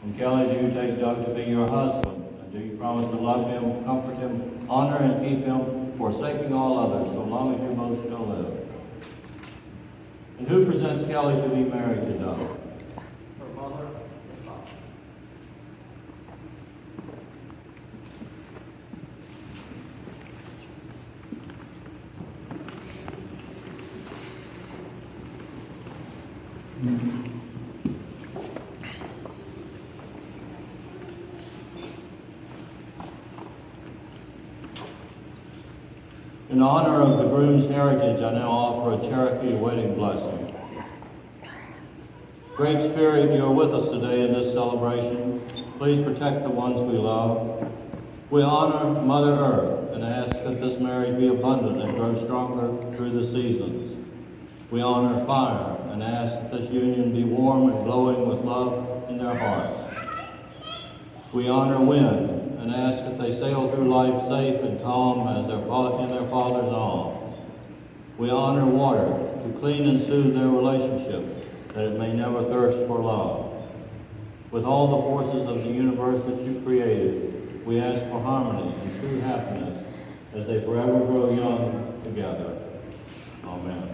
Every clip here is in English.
And Kelly, do you take Doug to be your husband? And do you promise to love him, comfort him, honor and keep him, forsaking all others, so long as you both shall live? And who presents Kelly to be married to Doug? Her mother and father. In honor of the groom's heritage, I now offer a Cherokee wedding blessing. Great Spirit, you are with us today in this celebration. Please protect the ones we love. We honor Mother Earth and ask that this marriage be abundant and grow stronger through the seasons. We honor fire and ask that this union be warm and glowing with love in their hearts. We honor wind and ask that they sail through life safe and calm as in their Father's arms. We honor water to clean and soothe their relationship, that it may never thirst for love. With all the forces of the universe that you created, we ask for harmony and true happiness as they forever grow young together. Amen.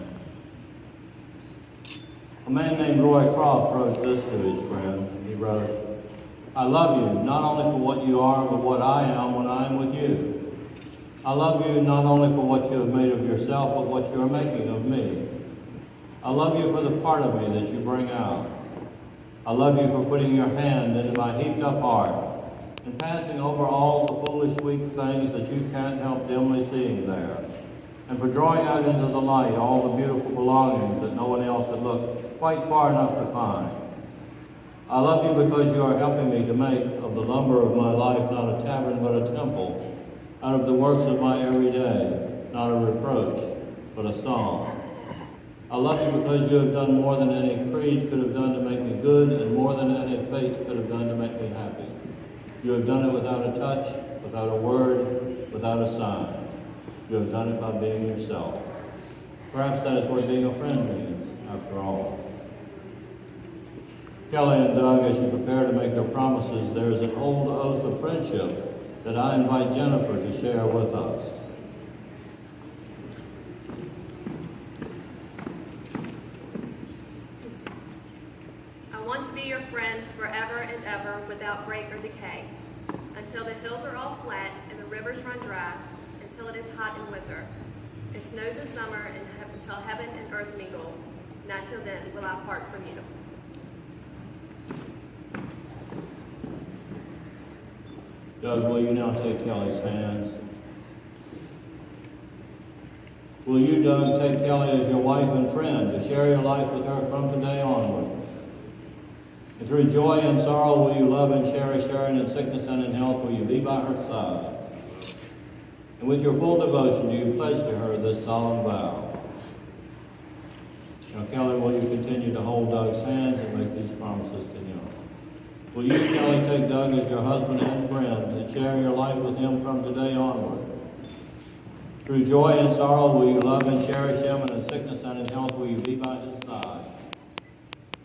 A man named Roy Croft wrote this to his friend. He wrote, I love you not only for what you are, but what I am when I am with you. I love you not only for what you have made of yourself, but what you are making of me. I love you for the part of me that you bring out. I love you for putting your hand into my heaped up heart and passing over all the foolish, weak things that you can't help dimly seeing there, and for drawing out into the light all the beautiful belongings that no one else had looked quite far enough to find. I love you because you are helping me to make of the lumber of my life not a tavern but a temple, out of the works of my everyday, not a reproach, but a song. I love you because you have done more than any creed could have done to make me good, and more than any fate could have done to make me happy. You have done it without a touch, without a word, without a sign. You have done it by being yourself. Perhaps that is what being a friend means, after all. Kelly and Doug, as you prepare to make your promises, there is an old oath of friendship that I invite Jennifer to share with us. I want to be your friend forever and ever without break or decay, until the hills are all flat and the rivers run dry, until it is hot in winter. It snows in summer and until heaven and earth mingle. Not till then will I part from you. Doug, will you now take Kelly's hands? Will you, Doug, take Kelly as your wife and friend to share your life with her from today onward? And through joy and sorrow will you love and cherish her, and in sickness and in health will you be by her side? And with your full devotion do you pledge to her this solemn vow? Now, Kelly, will you continue to hold Doug's hands and make these promises to him? Will you, Kelly, take Doug as your husband and friend and share your life with him from today onward? Through joy and sorrow will you love and cherish him, and in sickness and in health will you be by his side?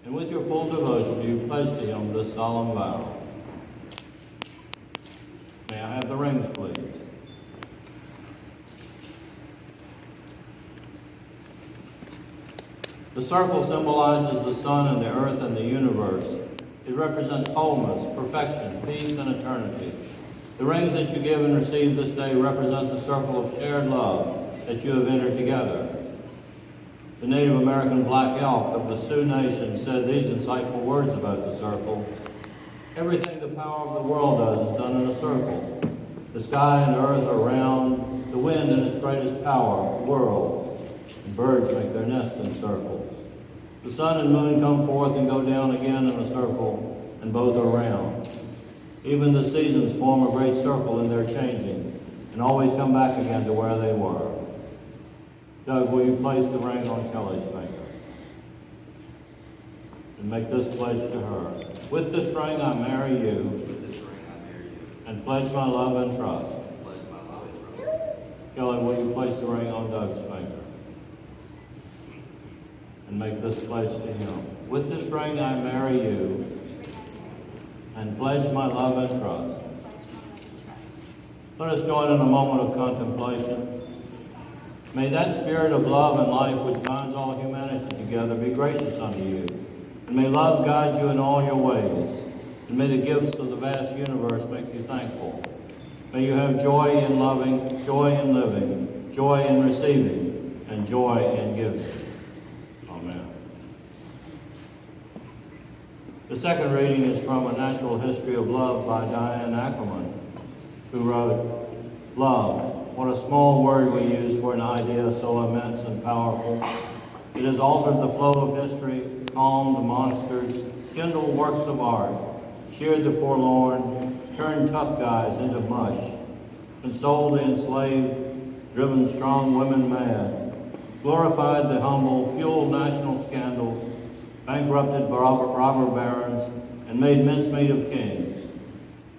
And with your full devotion do you pledge to him this solemn vow? May I have the rings, please? The circle symbolizes the sun and the earth and the universe. It represents wholeness, perfection, peace, and eternity. The rings that you give and receive this day represent the circle of shared love that you have entered together. The Native American black elk of the Sioux Nation said these insightful words about the circle. Everything the power of the world does is done in a circle. The sky and earth are round, the wind in its greatest power whirls, and birds make their nests in circles. The sun and moon come forth and go down again in a circle, and both are round. Even the seasons form a great circle in their changing, and always come back again to where they were. Doug, will you place the ring on Kelly's finger? And make this pledge to her. With this ring I marry you, and pledge my love and trust. Kelly, will you place the ring on Doug's finger? And make this pledge to him. With this ring I marry you, and pledge my love and trust. Let us join in a moment of contemplation. May that spirit of love and life which binds all humanity together be gracious unto you, and may love guide you in all your ways, and may the gifts of the vast universe make you thankful. May you have joy in loving, joy in living, joy in receiving, and joy in giving. Amen. The second reading is from A Natural History of Love by Diane Ackerman, who wrote, "Love, what a small word we use for an idea so immense and powerful. It has altered the flow of history, calmed monsters, kindled works of art, cheered the forlorn, turned tough guys into mush, consoled the enslaved, driven strong women mad, glorified the humble, fueled national scandals, bankrupted robber barons, and made mincemeat of kings.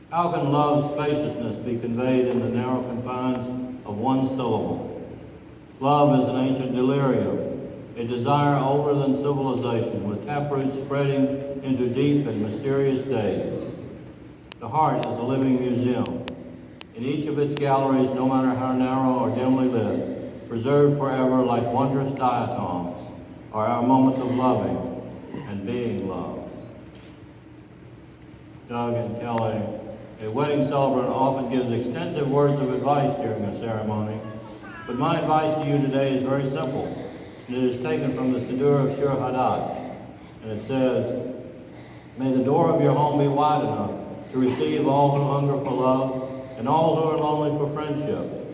How can love's spaciousness be conveyed in the narrow confines of one syllable? Love is an ancient delirium, a desire older than civilization, with taproots spreading into deep and mysterious days. The heart is a living museum. In each of its galleries, no matter how narrow or dimly lit, preserved forever like wondrous diatoms, are our moments of loving and being loved." Doug and Kelly, a wedding celebrant often gives extensive words of advice during a ceremony, but my advice to you today is very simple, and it is taken from the Siddur of Shir Hadash, and it says, "May the door of your home be wide enough to receive all who hunger for love and all who are lonely for friendship.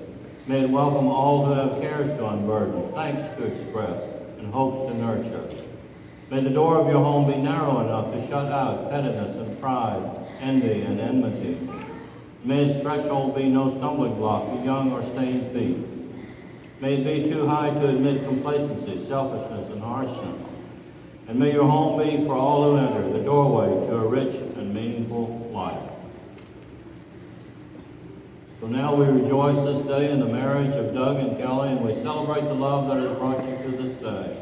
May it welcome all who have cares to unburden, thanks to express, and hopes to nurture. May the door of your home be narrow enough to shut out pettiness and pride, envy and enmity. May its threshold be no stumbling block to young or stained feet. May it be too high to admit complacency, selfishness, and harshness. And may your home be, for all who enter, the doorway to a rich and meaningful life." So now we rejoice this day in the marriage of Doug and Kelly, and we celebrate the love that has brought you to this day.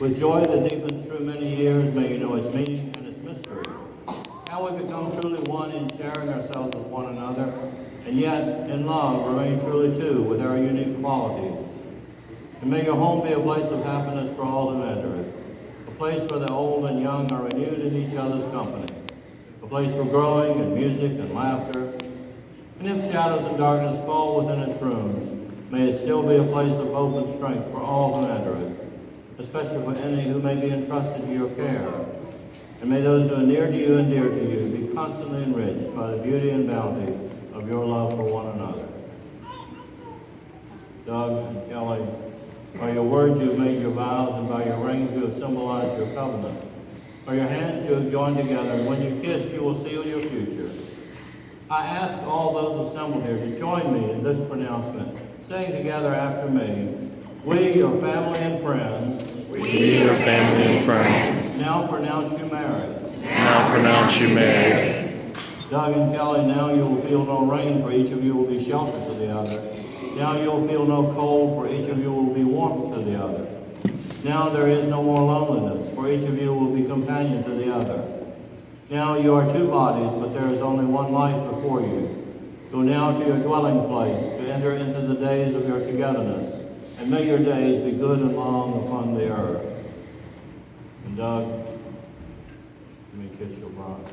With joy that deepens through many years, may you know its meaning and its mystery. How we become truly one in sharing ourselves with one another, and yet in love remain truly two with our unique qualities. And may your home be a place of happiness for all who enter it, a place where the old and young are renewed in each other's company, a place for growing and music and laughter. And if shadows and darkness fall within its rooms, may it still be a place of hope and strength for all who enter it, especially for any who may be entrusted to your care. And may those who are near to you and dear to you be constantly enriched by the beauty and bounty of your love for one another. Doug and Kelly, by your words you have made your vows, and by your rings you have symbolized your covenant. By your hands you have joined together, and when you kiss you will seal your future. I ask all those assembled here to join me in this pronouncement, saying together after me, "We, your family and friends, we, your family and friends, now pronounce you married." now pronounce you married. Doug and Kelly, now you will feel no rain, for each of you will be shelter to the other. Now you will feel no cold, for each of you will be warmth to the other. Now there is no more loneliness, for each of you will be companion to the other. Now you are two bodies, but there is only one life before you. Go now to your dwelling place, to enter into the days of your togetherness, and may your days be good and long upon the earth. And Doug, let me kiss your bride.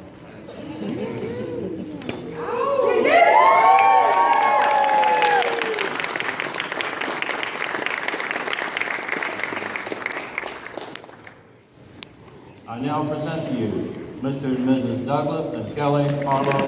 I now present to you Mr. and Mrs. Douglas and Kelly Harlow.